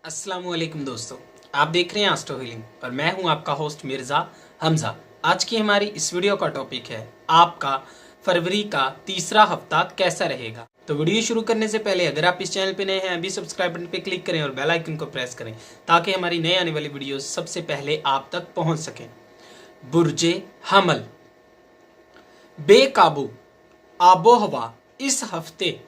अस्सलामुअलैकुम दोस्तों, आप देख रहे हैं एस्ट्रो हीलिंग और मैं हूं आपका होस्ट मिर्ज़ा हमज़ा। आज की हमारी इस वीडियो का टॉपिक है आपका फरवरी का तीसरा हफ्ता कैसा रहेगा। तो वीडियो शुरू करने से पहले अगर आप इस चैनल पे नए हैं अभी सब्सक्राइब बटन पे क्लिक करें और बेल आइकन को प्रेस करें ताकि हमारी नए आने वाली वीडियो सबसे पहले आप तक पहुँच सकें। बुर्जे हमल, बेकाबू आबो हवा इस हफ्ते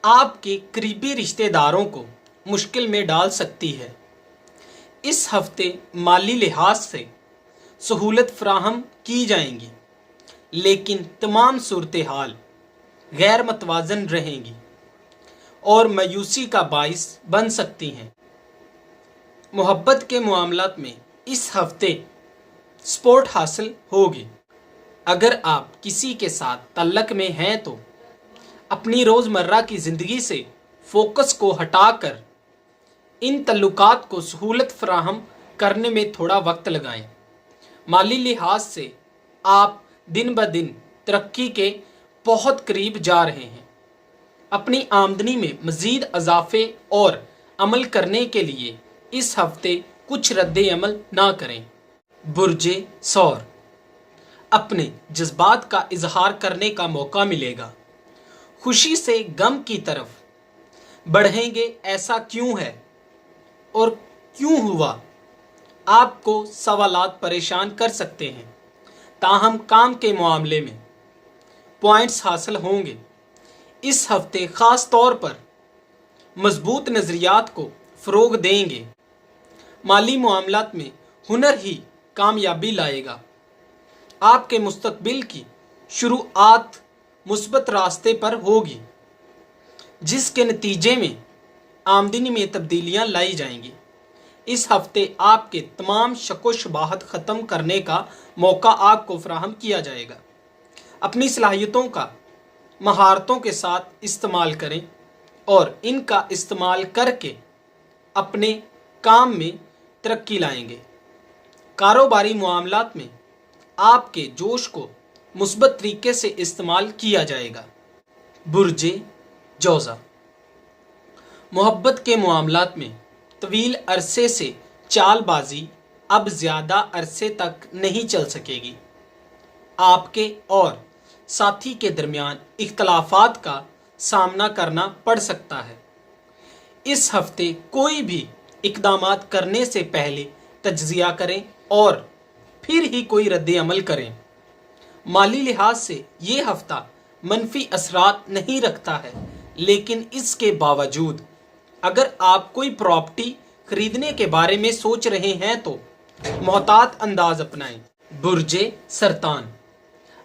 आपके करीबी रिश्तेदारों को मुश्किल में डाल सकती है। इस हफ्ते माली लिहाज से सहूलत फराहम की जाएंगी, लेकिन तमाम सूरत हाल गैर मतवाजन रहेंगी और मायूसी का बाइस बन सकती हैं। मोहब्बत के मामलात में इस हफ्ते सपोर्ट हासिल होगी। अगर आप किसी के साथ तल्लक में हैं तो अपनी रोज़मर्रा की ज़िंदगी से फोकस को हटाकर इन तल्लुकात को सहूलत फराहम करने में थोड़ा वक्त लगाएं। माली लिहाज से आप दिन ब दिन तरक्की के बहुत करीब जा रहे हैं। अपनी आमदनी में मज़ीद इजाफे और अमल करने के लिए इस हफ्ते कुछ रद्द अमल ना करें। बुर्जे सौर, अपने जज्बात का इजहार करने का मौका मिलेगा। खुशी से गम की तरफ बढ़ेंगे, ऐसा क्यों है और क्यों हुआ, आपको सवालात परेशान कर सकते हैं। ताहम काम के मामले में पॉइंट्स हासिल होंगे। इस हफ्ते ख़ास तौर पर मजबूत नज़रियात को फ़रोग देंगे। माली मामलात में हुनर ही कामयाबी लाएगा। आपके मुस्तकबिल की शुरुआत मुस्बत रास्ते पर होगी, जिसके नतीजे में आमदनी में तब्दीलियां लाई जाएंगी। इस हफ्ते आपके तमाम शक व शुबाहत ख़त्म करने का मौका आपको फराहम किया जाएगा। अपनी सलाहियतों का महारतों के साथ इस्तेमाल करें और इनका इस्तेमाल करके अपने काम में तरक्की लाएंगे। कारोबारी मामलात में आपके जोश को मुस्बत तरीके से इस्तेमाल किया जाएगा। बुर्जे जौज़ा, मोहब्बत के मामलात में तवील अरसे से चालबाजी अब ज़्यादा अरसे तक नहीं चल सकेगी। आपके और साथी के दरमियान इख्तलाफात का सामना करना पड़ सकता है। इस हफ्ते कोई भी इक़दामात करने से पहले तज्ज़िया करें और फिर ही कोई रद्द अमल करें। माली लिहाज से ये हफ्ता मनफी असरात नहीं रखता है, लेकिन इसके बावजूद अगर आप कोई प्रॉपर्टी खरीदने के बारे में सोच रहे हैं तो मोहतात अंदाज अपनाएं। बुर्जे सरतान,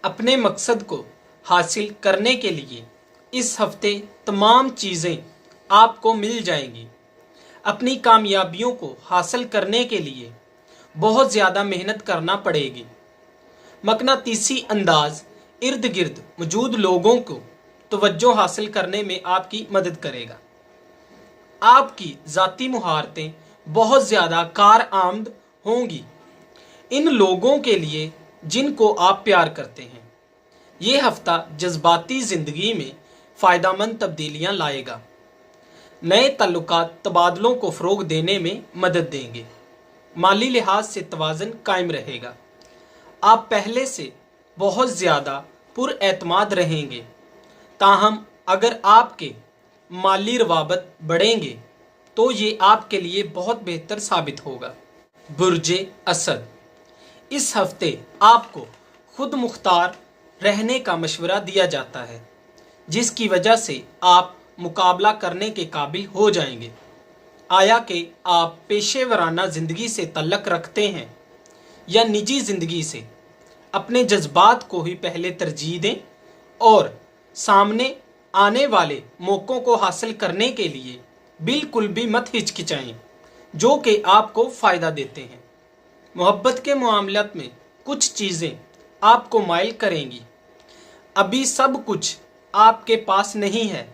अपने मकसद को हासिल करने के लिए इस हफ्ते तमाम चीज़ें आपको मिल जाएंगी। अपनी कामयाबियों को हासिल करने के लिए बहुत ज़्यादा मेहनत करना पड़ेगी। मकनातीसी अंदाज इर्द गिर्द मौजूद लोगों को तवज्जो हासिल करने में आपकी मदद करेगा। आपकी ज़ाती मुहारतें बहुत ज़्यादा कारआमद होंगी इन लोगों के लिए जिनको आप प्यार करते हैं। ये हफ्ता जज्बाती ज़िंदगी में फ़ायदामंद तब्दीलियां लाएगा। नए तल्लुकात तबादलों को फ़रोग देने में मदद देंगे। माली लिहाज से तवाज़न कायम रहेगा। आप पहले से बहुत ज़्यादा पुरएतमाद रहेंगे। ताहम अगर आपके माली रवाबत बढ़ेंगे तो ये आपके लिए बहुत बेहतर साबित होगा। बुर्जे असद, इस हफ्ते आपको खुद मुख्तार रहने का मशवरा दिया जाता है, जिसकी वजह से आप मुकाबला करने के काबिल हो जाएंगे। आया कि आप पेशेवराना ज़िंदगी से तल्लक रखते हैं या निजी ज़िंदगी से, अपने जज्बात को ही पहले तरजीह दें और सामने आने वाले मौक़ों को हासिल करने के लिए बिल्कुल भी मत हिचकिचाएं, जो कि आपको फ़ायदा देते हैं। मोहब्बत के मामलात में कुछ चीज़ें आपको माइल करेंगी। अभी सब कुछ आपके पास नहीं है।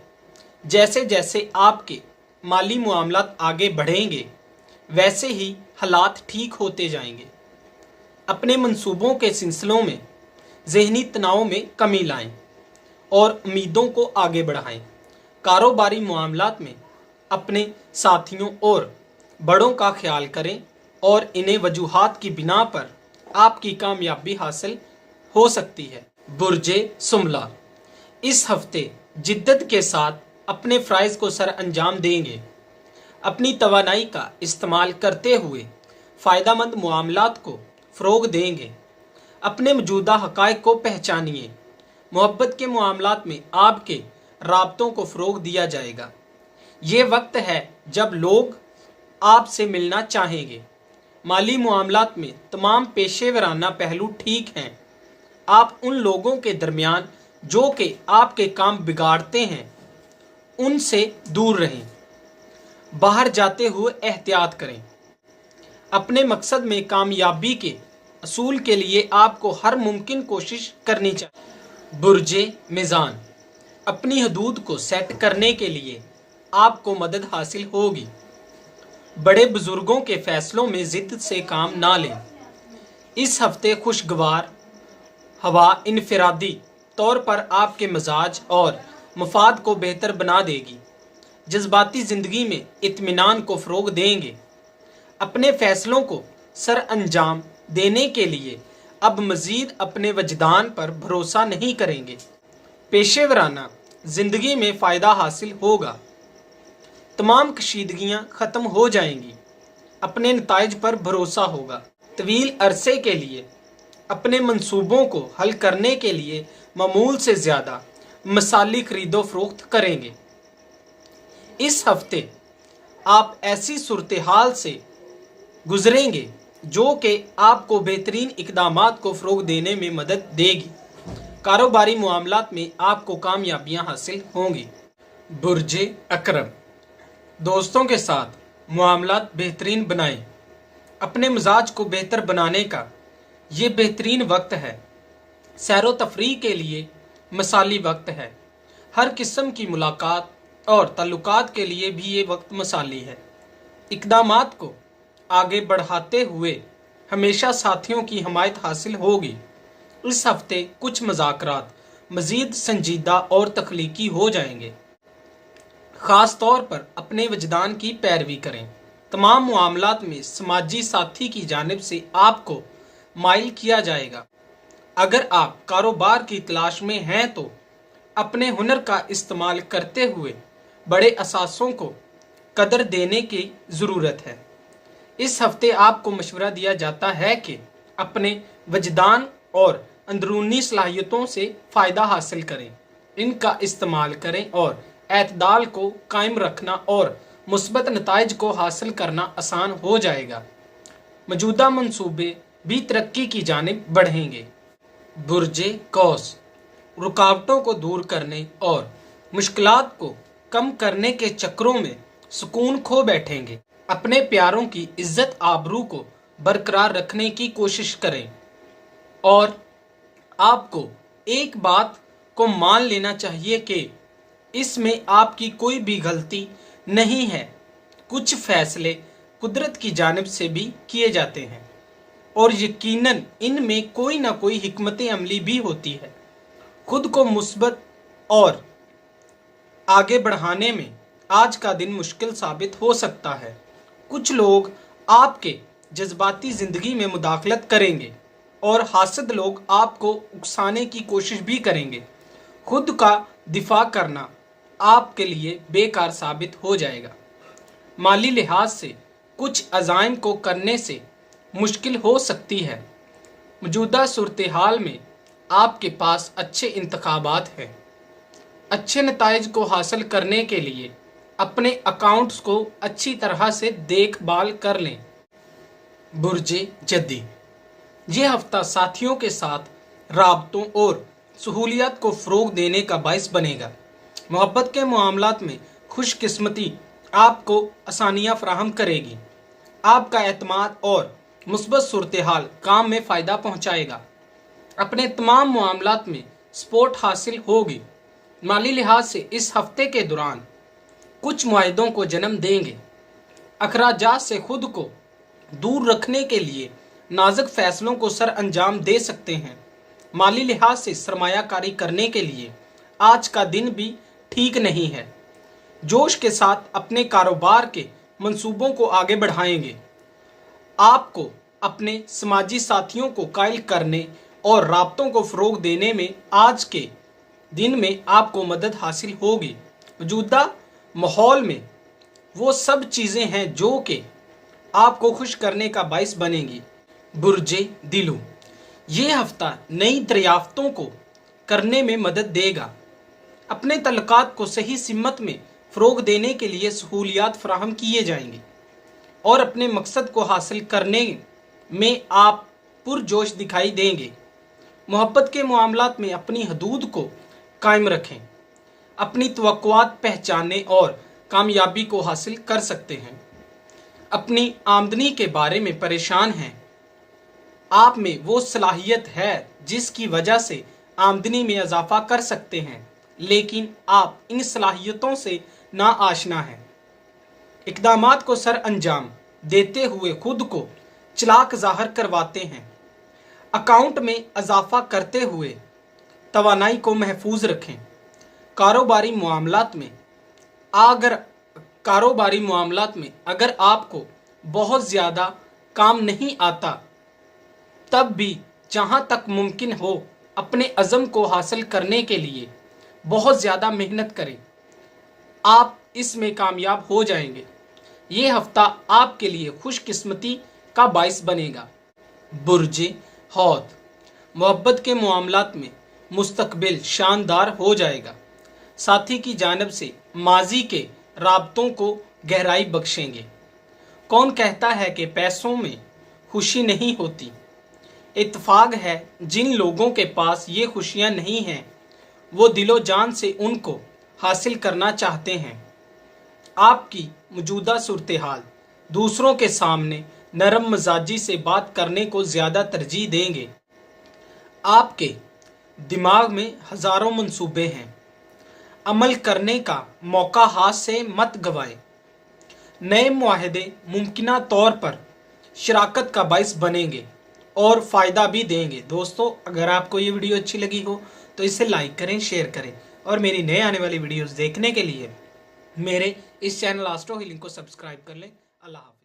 जैसे जैसे आपके माली मामलात आगे बढ़ेंगे वैसे ही हालात ठीक होते जाएंगे। अपने मंसूबों के सिलसिलों में ज़हनी तनाव में कमी लाएं और उम्मीदों को आगे बढ़ाएं। कारोबारी मामलात में अपने साथियों और बड़ों का ख्याल करें और इन्हें वजूहात की बिना पर आपकी कामयाबी हासिल हो सकती है। बुर्जे सुमला, इस हफ्ते जिद्दत के साथ अपने फ़राइज़ को सर अंजाम देंगे। अपनी तवानाई का इस्तेमाल करते हुए फ़ायदेमंद मामलात को फ़रोग़ देंगे। अपने मौजूदा हक़ाइक़ को पहचानिए। मोहब्बत के मामलात में आपके राब्तों को फ़रोग़ दिया जाएगा। ये वक्त है जब लोग आपसे मिलना चाहेंगे। माली मामलात में तमाम पेशेवराना पहलू ठीक हैं। आप उन लोगों के दरमियान जो कि आपके काम बिगाड़ते हैं उनसे दूर रहें। बाहर जाते हुए एहतियात करें। अपने मकसद में कामयाबी के असूल के लिए आपको हर मुमकिन कोशिश करनी चाहिए। बुर्जे मीज़ान, अपनी हदूद को सेट करने के लिए आपको मदद हासिल होगी। बड़े बुजुर्गों के फैसलों में ज़िद से काम ना लें। इस हफ्ते खुशगवार हवा इनफरादी तौर पर आपके मिजाज और मफाद को बेहतर बना देगी। जज्बाती ज़िंदगी में इत्मीनान को फ़रोग़ देंगे। अपने फ़ैसलों को सर अंजाम देने के लिए अब मज़ीद अपने वजदान पर भरोसा नहीं करेंगे। पेशेवराना ज़िंदगी में फ़ायदा हासिल होगा। तमाम कशीदगियाँ ख़त्म हो जाएंगी। अपने नताइज पर भरोसा होगा। तवील अरसे के लिए अपने मंसूबों को हल करने के लिए मामूल से ज़्यादा मसाली खरीदो फरोख्त करेंगे। इस हफ्ते आप ऐसी सूरत हाल से गुजरेंगे जो कि आपको बेहतरीन इक़दामात को फ़रोग़ देने में मदद देगी। कारोबारी मामलात में आपको कामयाबियाँ हासिल होंगी। बुर्जे अकरम, दोस्तों के साथ मामलात बेहतरीन बनाएं। अपने मिजाज को बेहतर बनाने का ये बेहतरीन वक्त है। सैरो तफरीह के लिए मसाली वक्त है। हर किस्म की मुलाकात और ताल्लुकात के लिए भी ये वक्त मसाली है। इक़दामात को आगे बढ़ाते हुए हमेशा साथियों की हमायत हासिल होगी। इस हफ्ते कुछ मज़ाकरात मज़ीद संजीदा और तख्लीकी हो जाएंगे। ख़ास तौर पर अपने वजदान की पैरवी करें। तमाम मामलात में समाजी साथी की जानिब से आपको माइल किया जाएगा। अगर आप कारोबार की तलाश में हैं तो अपने हुनर का इस्तेमाल करते हुए बड़े असासों को कदर देने की ज़रूरत है। इस हफ्ते आपको मशवरा दिया जाता है कि अपने वजदान और अंदरूनी सलाहियतों से फ़ायदा हासिल करें, इनका इस्तेमाल करें और एतदाल को कायम रखना और मुस्बत नताइज को हासिल करना आसान हो जाएगा। मौजूदा मंसूबे भी तरक्की की जानिब बढ़ेंगे। बुर्जे कौस, रुकावटों को दूर करने और मुश्किलात को कम करने के चक्रों में सुकून खो बैठेंगे। अपने प्यारों की इज्जत आबरू को बरकरार रखने की कोशिश करें और आपको एक बात को मान लेना चाहिए कि इसमें आपकी कोई भी गलती नहीं है। कुछ फैसले कुदरत की जानिब से भी किए जाते हैं और यकीनन इनमें कोई ना कोई हिकमत अमली भी होती है। खुद को मुस्बत और आगे बढ़ाने में आज का दिन मुश्किल साबित हो सकता है। कुछ लोग आपके जज्बाती ज़िंदगी में मुदाखलत करेंगे और हासद लोग आपको उकसाने की कोशिश भी करेंगे। खुद का दिफा करना आपके लिए बेकार साबित हो जाएगा। माली लिहाज से कुछ अज़ाइम को करने से मुश्किल हो सकती है। मौजूदा सूरत हाल में आपके पास अच्छे इंतखाबात हैं। अच्छे नताइज को हासिल करने के लिए अपने अकाउंट्स को अच्छी तरह से देखभाल कर लें। बुर्जे जद्दी, ये हफ्ता साथियों के साथ राबतों और सहूलियत को फ़रोग़ देने का बाइस बनेगा। मोहब्बत के मामलात में खुशकिस्मती आपको आसानियाँ फराहम करेगी। आपका एतमाद और मुस्बत सूरत हाल काम में फ़ायदा पहुँचाएगा। अपने तमाम मामलात में सपोर्ट हासिल होगी। माली लिहाज से इस हफ्ते के दौरान कुछ मुआहदों को जन्म देंगे। अखराजात से खुद को दूर रखने के लिए नाजुक फैसलों को सर अंजाम दे सकते हैं। माली लिहाज से सरमायाकारी करने के लिए आज का दिन भी ठीक नहीं है। जोश के साथ अपने कारोबार के मंसूबों को आगे बढ़ाएंगे। आपको अपने समाजी साथियों को कायल करने और राब्तों को फ़रोग देने में आज के दिन में आपको मदद हासिल होगी। मौजूदा माहौल में वो सब चीज़ें हैं जो कि आपको खुश करने का बाइस बनेंगी। बुर्जे दिलो, ये हफ्ता नई दरियाफ्तों को करने में मदद देगा। अपने तल्लुकात को सही सिमत में फ़रोग देने के लिए सहूलियात फराहम किए जाएंगे और अपने मकसद को हासिल करने में आप पुरजोश दिखाई देंगे। मोहब्बत के मामलात में अपनी हदूद को कायम रखें। अपनी तवक्कुआत पहचानने और कामयाबी को हासिल कर सकते हैं। अपनी आमदनी के बारे में परेशान हैं। आप में वो सलाहियत है जिसकी वजह से आमदनी में इजाफा कर सकते हैं, लेकिन आप इन सलाहियतों से ना आशना हैं। इक़दामात को सर अंजाम देते हुए खुद को चलाक ज़ाहिर करवाते हैं। अकाउंट में इजाफा करते हुए तवानाई को महफूज रखें। कारोबारी मामलात में अगर आपको बहुत ज़्यादा काम नहीं आता, तब भी जहाँ तक मुमकिन हो अपने अज़म को हासिल करने के लिए बहुत ज़्यादा मेहनत करें। आप इसमें कामयाब हो जाएंगे। ये हफ्ता आपके लिए खुशकिस्मती का बाइस बनेगा। बुर्जे हौत, मोहब्बत के मामलात में मुस्तकबिल शानदार हो जाएगा। साथी की जानिब से माजी के राब्तों को गहराई बख्शेंगे। कौन कहता है कि पैसों में खुशी नहीं होती? इत्तफाक है जिन लोगों के पास ये खुशियाँ नहीं हैं, वो दिलो जान से उनको हासिल करना चाहते हैं। आपकी मौजूदा सूरत हाल दूसरों के सामने नरम मिजाजी से बात करने को ज़्यादा तरजीह देंगे। आपके दिमाग में हज़ारों मंसूबे हैं। अमल करने का मौका हाथ से मत गवाएं। नए मुआहदे मुमकिना तौर पर शराकत का बाइस बनेंगे और फ़ायदा भी देंगे। दोस्तों, अगर आपको ये वीडियो अच्छी लगी हो तो इसे लाइक करें, शेयर करें और मेरी नए आने वाली वीडियोस देखने के लिए मेरे इस चैनल एस्ट्रो हीलिंग को सब्सक्राइब कर लें। अल्लाह हाफ़िज़।